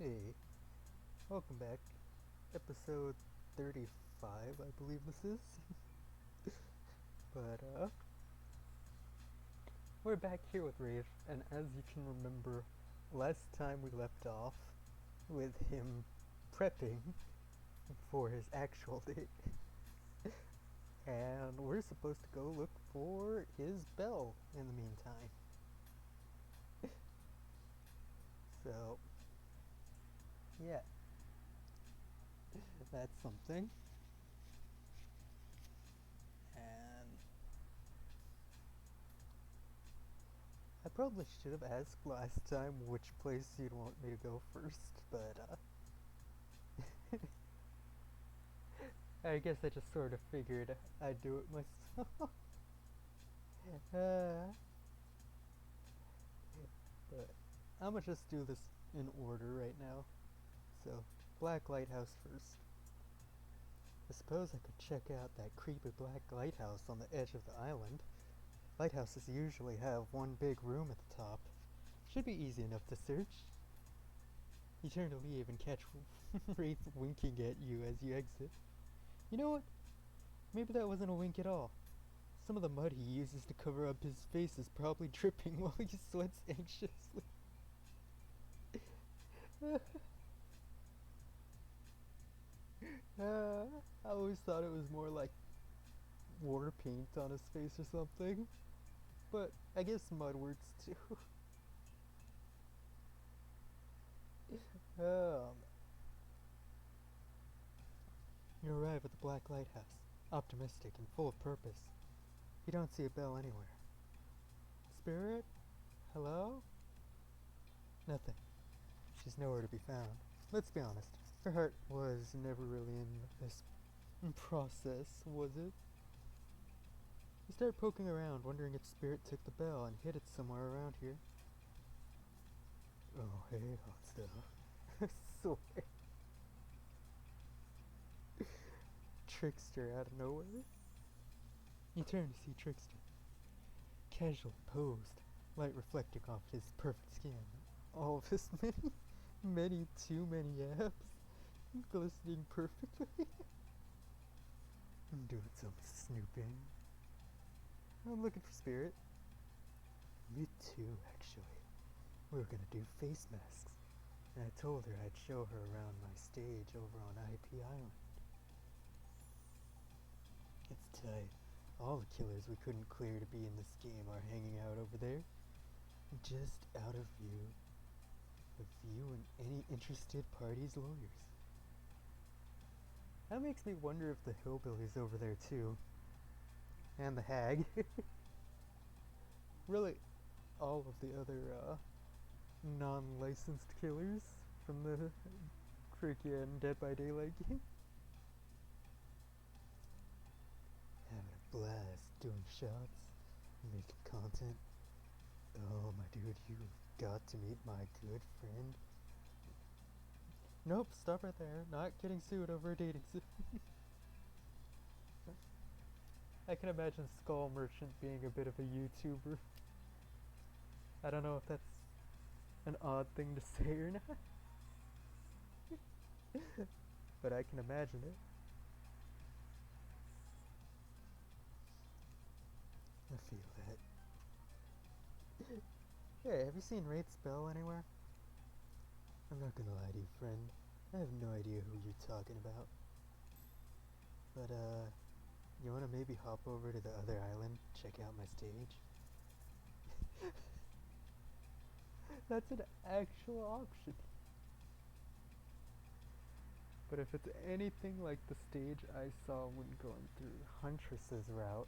Hey, welcome back. Episode 35, I believe this is. but, we're back here with Wraith, and as you can remember, last time we left off with him prepping for his actual date. And we're supposed to go look for his bell in the meantime. So, yeah, that's something. And I probably should have asked last time which place you'd want me to go first, but I guess I just sort of figured I'd do it myself. uh, but I'm gonna just do this in order right now. So, Black Lighthouse first. I suppose I could check out that creepy black lighthouse on the edge of the island. Lighthouses usually have one big room at the top. Should be easy enough to search. You turn to leave and catch Wraith winking at you as you exit. You know what? Maybe that wasn't a wink at all. Some of the mud he uses to cover up his face is probably dripping while he sweats anxiously. I always thought it was more like war paint on his face or something. But I guess mud works too. um, you arrive at the Black Lighthouse, optimistic and full of purpose. You don't see a bell anywhere. Spirit? Hello? Nothing. She's nowhere to be found. Let's be honest, her heart was never really in this process, was it? You start poking around, wondering if Spirit took the bell and hid it somewhere around here. Oh, hey, hot stuff. Swear. Trickster out of nowhere. You turn to see Trickster, casually posed, light reflecting off his perfect skin. All of his too many abs, glistening perfectly. I'm doing some snooping. I'm looking for Spirit. Me too, actually. We were gonna do face masks, and I told her I'd show her around my stage over on IP Island. It's tight. All the killers we couldn't clear to be in this game are hanging out over there, just out of view of you and any interested party's lawyers. That makes me wonder if the hillbilly's over there too. And the hag. Really, all of the other, non-licensed killers from the freaking Dead by Daylight game. Having a blast doing shots, making content. Oh my dude, you've got to meet my good friend. Nope, stop right there. Not getting sued over a dating suit. I can imagine Skull Merchant being a bit of a YouTuber. I don't know if that's an odd thing to say or not. But I can imagine it. I feel that. Hey, have you seen Wraith's bell anywhere? I'm not gonna lie to you, friend. I have no idea who you're talking about. But, you wanna maybe hop over to the other island, check out my stage? That's an actual option. But if it's anything like the stage I saw when going through Huntress's route,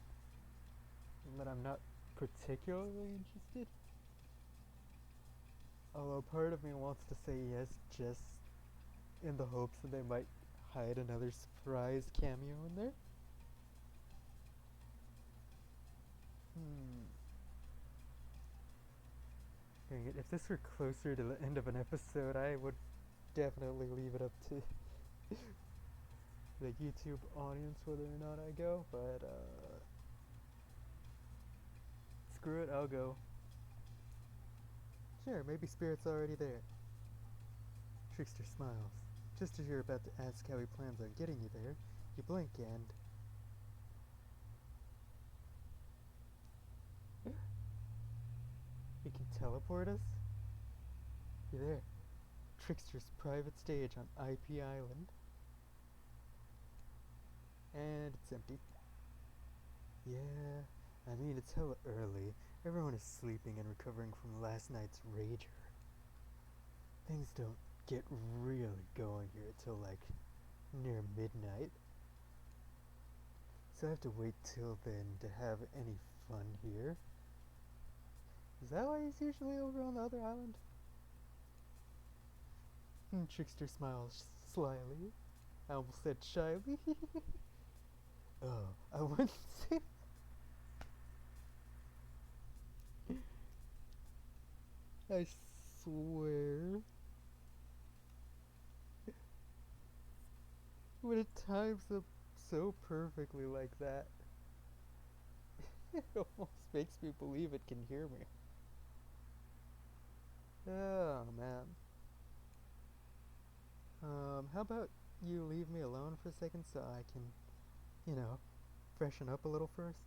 then I'm not particularly interested. Although part of me wants to say yes just in the hopes that they might hide another surprise cameo in there. Dang it, if this were closer to the end of an episode, I would definitely leave it up to the YouTube audience whether or not I go, but screw it, I'll go. Sure, maybe Spirit's already there. Trickster smiles. Just as you're about to ask how he plans on getting you there, you blink and... He can teleport us? You're there. Trickster's private stage on IP Island. And it's empty. Yeah, I mean it's hella early. Everyone is sleeping and recovering from last night's rager. Things don't get really going here till like near midnight. So I have to wait till then to have any fun here. Is that why he's usually over on the other island? Trickster smiles slyly. I almost said shyly. Oh, I wouldn't say I swear. When it times up so perfectly like that, it almost makes me believe it can hear me. Oh, man. How about you leave me alone for a second so I can, you know, freshen up a little first?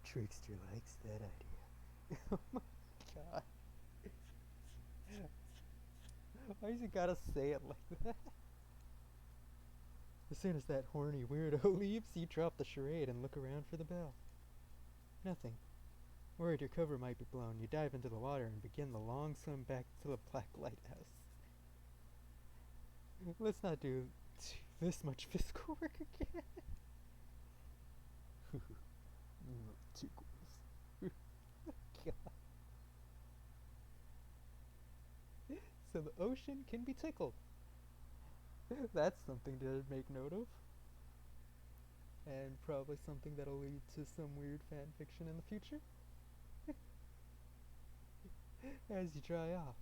Trickster likes that idea. Oh my god. Why's he gotta say it like that? As soon as that horny weirdo leaves, you drop the charade and look around for the bell. Nothing. Worried your cover might be blown, you dive into the water and begin the long swim back to the Black Lighthouse. Let's not do this much physical work again. Tickles. God. So the ocean can be tickled. That's something to make note of. And probably something that'll lead to some weird fan fiction in the future. As you dry off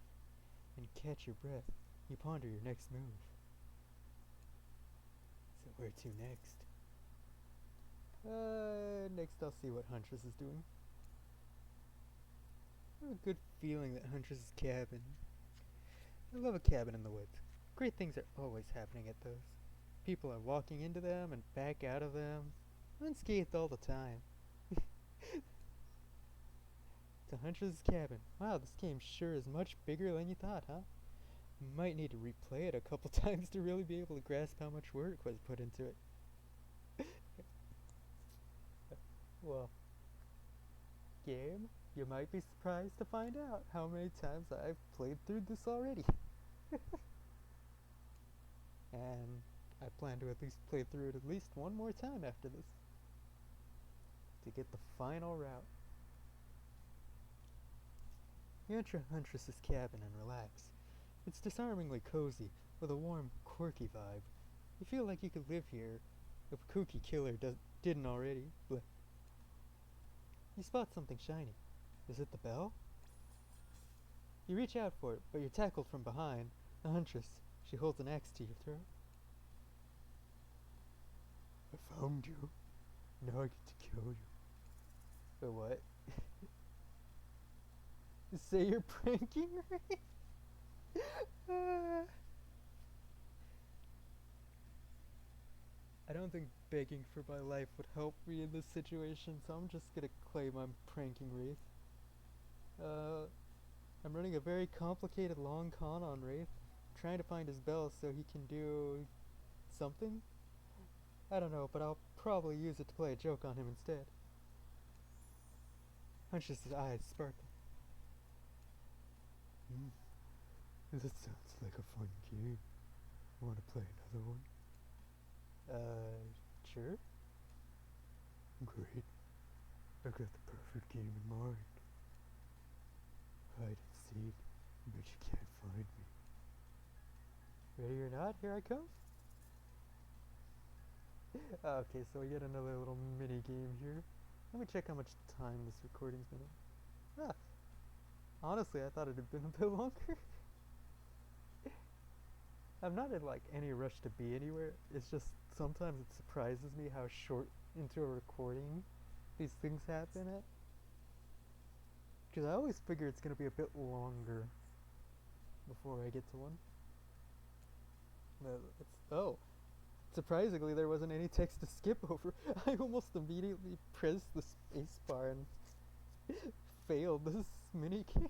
and catch your breath, you ponder your next move. So where to next? Next I'll see what Huntress is doing. I have a good feeling that Huntress's cabin... I love a cabin in the woods. Great things are always happening at those. People are walking into them and back out of them, unscathed all the time. To Huntress's cabin. Wow, this game sure is much bigger than you thought, huh? Might need to replay it a couple times to really be able to grasp how much work was put into it. Well, game, you might be surprised to find out how many times I've played through this already. And I plan to at least play through it at least one more time after this to get the final route. You enter Huntress's cabin and relax. It's disarmingly cozy, with a warm, quirky vibe. You feel like you could live here if a kooky killer didn't already. Blech. You spot something shiny. Is it the bell? You reach out for it, but you're tackled from behind. The Huntress, she holds an axe to your throat. I found you. Now I get to kill you. Or what? Say you're pranking me? I don't think begging for my life would help me in this situation, so I'm just gonna claim I'm pranking Wraith. I'm running a very complicated long con on Wraith, trying to find his bell so he can do something? I don't know, but I'll probably use it to play a joke on him instead. Huntress's eyes sparkle. That sounds like a fun game. Want to play another one? Sure. Great. I've got the perfect game in mind. Hide and seek, but you can't find me. Ready or not, here I come. Okay, so we get another little mini game here. Let me check how much time this recording's been on. Honestly, I thought it had been a bit longer. I'm not in like any rush to be anywhere. It's just sometimes it surprises me how short into a recording these things happen at. Because I always figure it's going to be a bit longer before I get to one. Oh, surprisingly, there wasn't any text to skip over. I almost immediately pressed the space bar and failed this mini game.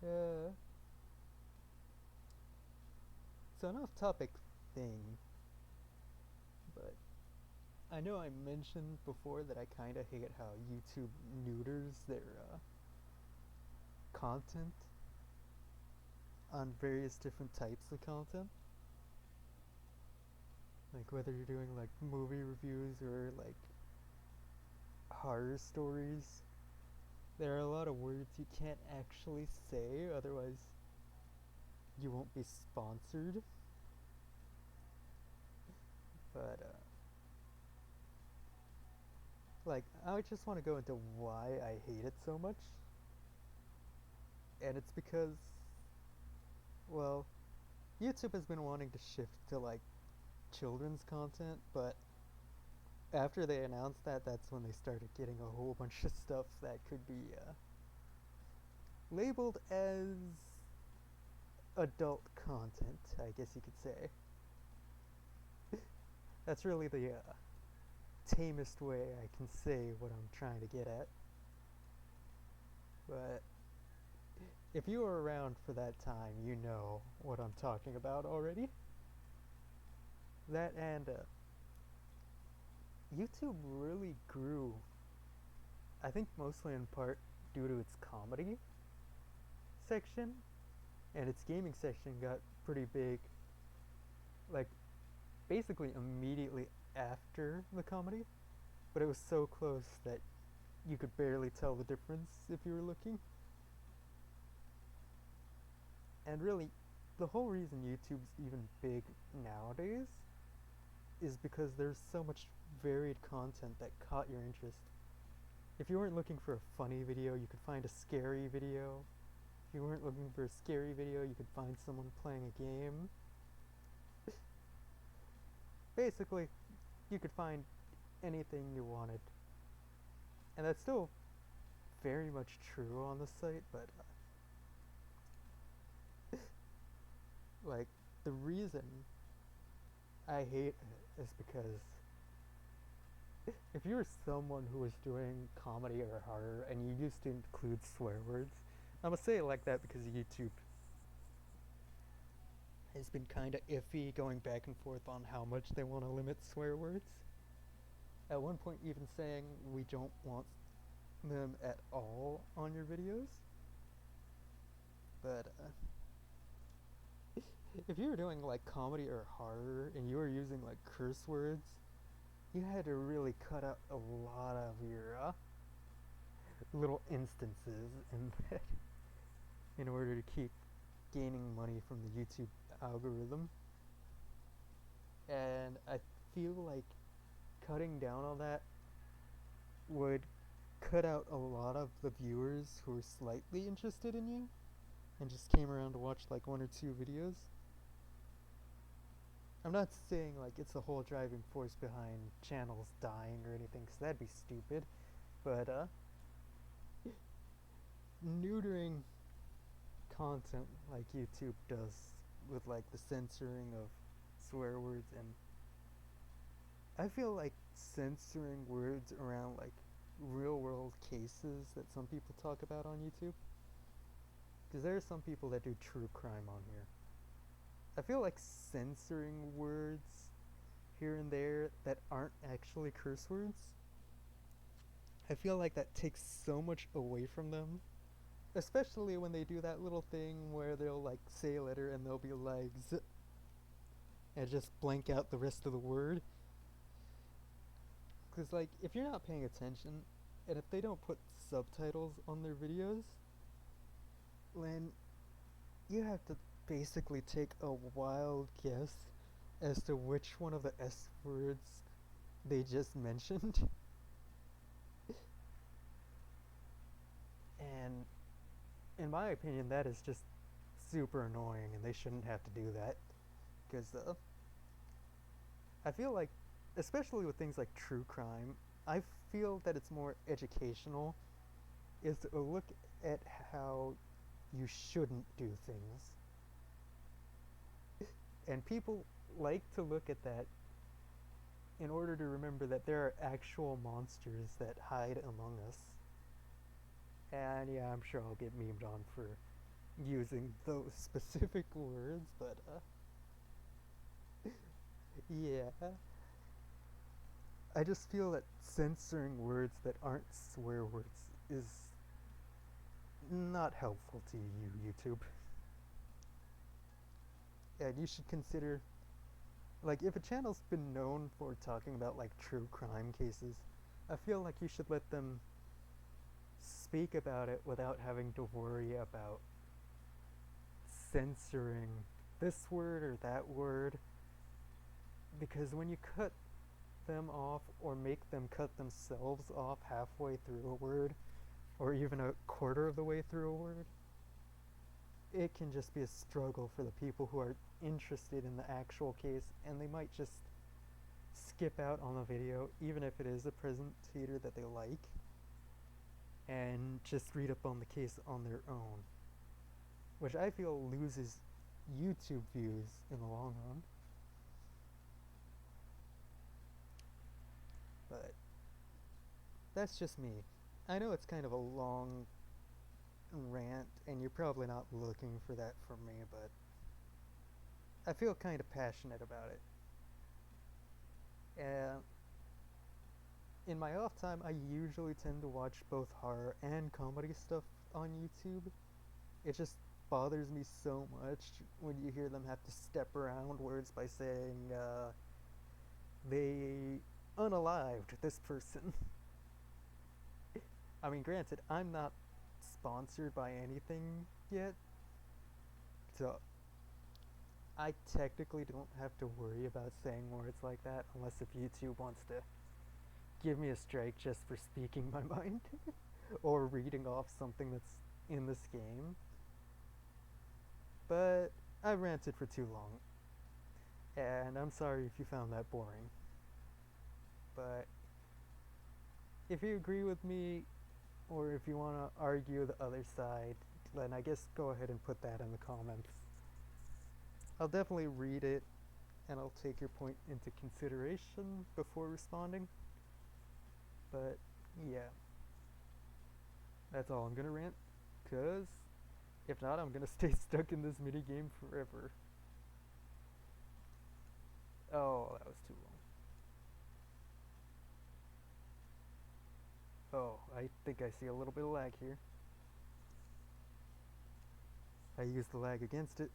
uh, it's an off-topic thing, but I know I mentioned before that I kind of hate how YouTube neuters their content on various different types of content. Like whether you're doing like movie reviews or like horror stories, there are a lot of words you can't actually say, otherwise you won't be sponsored. But like I just want to go into why I hate it so much. And it's because, well, YouTube has been wanting to shift to like children's content, but after they announced that, that's when they started getting a whole bunch of stuff that could be labeled as adult content, I guess you could say. That's really the tamest way I can say what I'm trying to get at. But if you were around for that time, you know what I'm talking about already. That and YouTube really grew, I think mostly in part due to its comedy section, and its gaming section got pretty big, like basically immediately after the comedy, but it was so close that you could barely tell the difference if you were looking. And really, the whole reason YouTube's even big nowadays is because there's so much varied content that caught your interest. If you weren't looking for a funny video, you could find a scary video. If you weren't looking for a scary video, you could find someone playing a game. Basically, you could find anything you wanted. And that's still very much true on the site, but like the reason I hate it is because if you're someone who is doing comedy or horror and you used to include swear words, I'm gonna say it like that because YouTube has been kind of iffy going back and forth on how much they want to limit swear words. At one point even saying we don't want them at all on your videos. But if you were doing like comedy or horror and you were using like curse words, you had to really cut out a lot of your little instances in that in order to keep gaining money from the YouTube algorithm. And I feel like cutting down on that would cut out a lot of the viewers who were slightly interested in you and just came around to watch like one or two videos. I'm not saying like it's the whole driving force behind channels dying or anything, because that'd be stupid, but neutering content like YouTube does with like the censoring of swear words, and I feel like censoring words around like real world cases that some people talk about on YouTube, because there are some people that do true crime on here. I feel like censoring words here and there that aren't actually curse words, I feel like that takes so much away from them. Especially when they do that little thing where they'll like say a letter and they'll be like Z and just blank out the rest of the word. Because like if you're not paying attention and if they don't put subtitles on their videos, then you have to basically take a wild guess as to which one of the S words they just mentioned. And in my opinion, that is just super annoying, and they shouldn't have to do that. Because I feel like especially with things like true crime, I feel that it's more educational, is to look at how you shouldn't do things. And people like to look at that in order to remember that there are actual monsters that hide among us. And yeah, I'm sure I'll get memed on for using those specific words, but yeah. I just feel that censoring words that aren't swear words is not helpful to you, YouTube. And you should consider, like, if a channel's been known for talking about, like, true crime cases, I feel like you should let them speak about it without having to worry about censoring this word or that word. Because when you cut them off or make them cut themselves off halfway through a word, or even a quarter of the way through a word, it can just be a struggle for the people who are interested in the actual case, and they might just skip out on the video, even if it is a presentator that they like, and just read up on the case on their own, which I feel loses YouTube views in the long run. But that's just me. I know it's kind of a long rant, and you're probably not looking for that from me, but I feel kind of passionate about it. And in my off time, I usually tend to watch both horror and comedy stuff on YouTube. It just bothers me so much when you hear them have to step around words by saying, they unalived this person. I mean, granted, I'm not sponsored by anything yet, so I technically don't have to worry about saying words like that unless if YouTube wants to give me a strike just for speaking my mind or reading off something that's in this game. But I ranted for too long, and I'm sorry if you found that boring. But if you agree with me, or if you want to argue the other side, then I guess go ahead and put that in the comments. I'll definitely read it, and I'll take your point into consideration before responding. But yeah, that's all I'm gonna rant, cause if not, I'm gonna stay stuck in this minigame forever. Oh, that was too long. Oh, I think I see a little bit of lag here. I used the lag against it.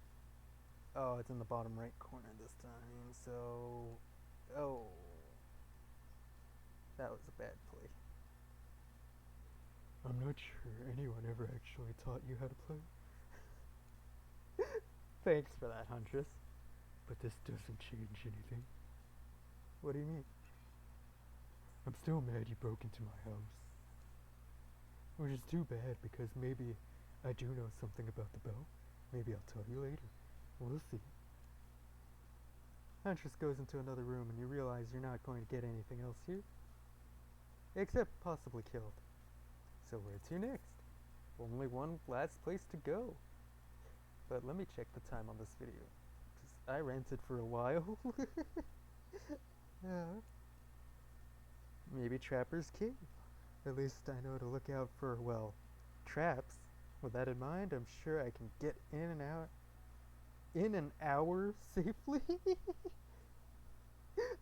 Oh, it's in the bottom right corner this time, so... Oh. That was a bad play. I'm not sure anyone ever actually taught you how to play. Thanks for that, Huntress. But this doesn't change anything. What do you mean? I'm still mad you broke into my house. Which is too bad, because maybe I do know something about the bell. Maybe I'll tell you later. We'll see. Huntress goes into another room and you realize you're not going to get anything else here. Except possibly killed. So where to next? Only one last place to go. But let me check the time on this video, because I ranted for a while. Maybe Trapper's Cave. At least I know to look out for, well, traps. With that in mind, I'm sure I can get in an hour safely.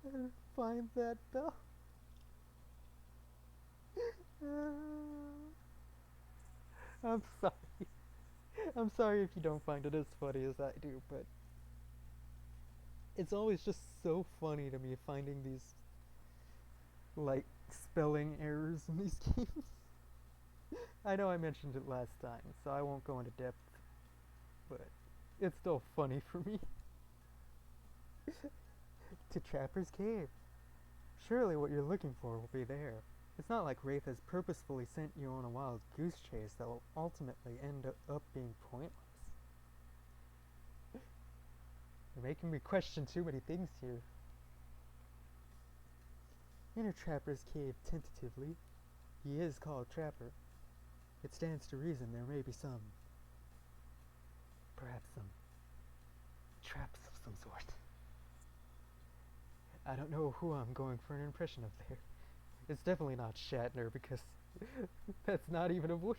And find that bell. I'm sorry. I'm sorry if you don't find it as funny as I do, but it's always just so funny to me finding these, like, spelling errors in these games. I know I mentioned it last time, so I won't go into depth, but it's still funny for me. To Trapper's Cave. Surely what you're looking for will be there. It's not like Wraith has purposefully sent you on a wild goose chase that will ultimately end up being pointless. You're making me question too many things here. Enter Trapper's cave tentatively. He is called Trapper. It stands to reason there may be perhaps some traps of some sort. I don't know who I'm going for an impression of there. It's definitely not Shatner because that's not even a voice.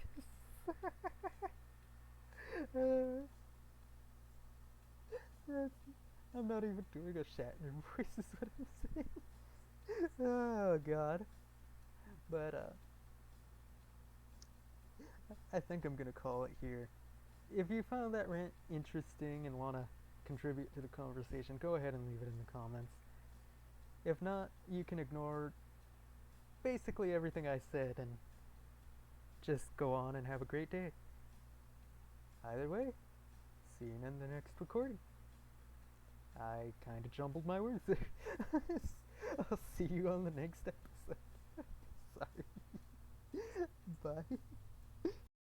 I'm not even doing a Shatner voice is what I'm saying. Oh god. But I think I'm gonna call it here. If you found that rant interesting and want to contribute to the conversation, go ahead and leave it in the comments. If not, you can ignore basically everything I said and just go on and have a great day. Either way, see you in the next recording. I kind of jumbled my words there. I'll see you on the next episode. Sorry. Bye.